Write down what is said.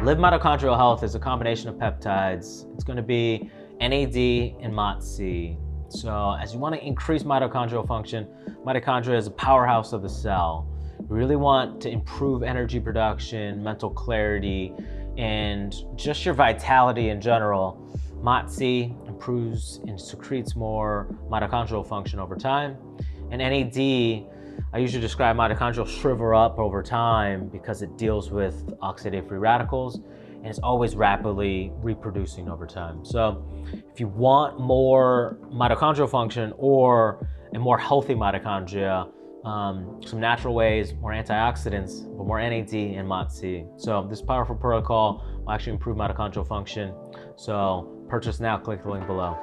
LIVV Mitochondrial Health is a combination of peptides. It's going to be NAD and MOTS-c. So as you want to increase mitochondrial function, mitochondria is a powerhouse of the cell. You really want to improve energy production, mental clarity, and just your vitality in general. MOTS-c improves and secretes more mitochondrial function over time. And NAD, I usually describe mitochondrial shrivel up over time because it deals with oxidative free radicals and it's always rapidly reproducing over time. So if you want more mitochondrial function or a more healthy mitochondria, some natural ways, more antioxidants, but more NAD and MOTS-c. So this powerful protocol will actually improve mitochondrial function. So purchase now, click the link below.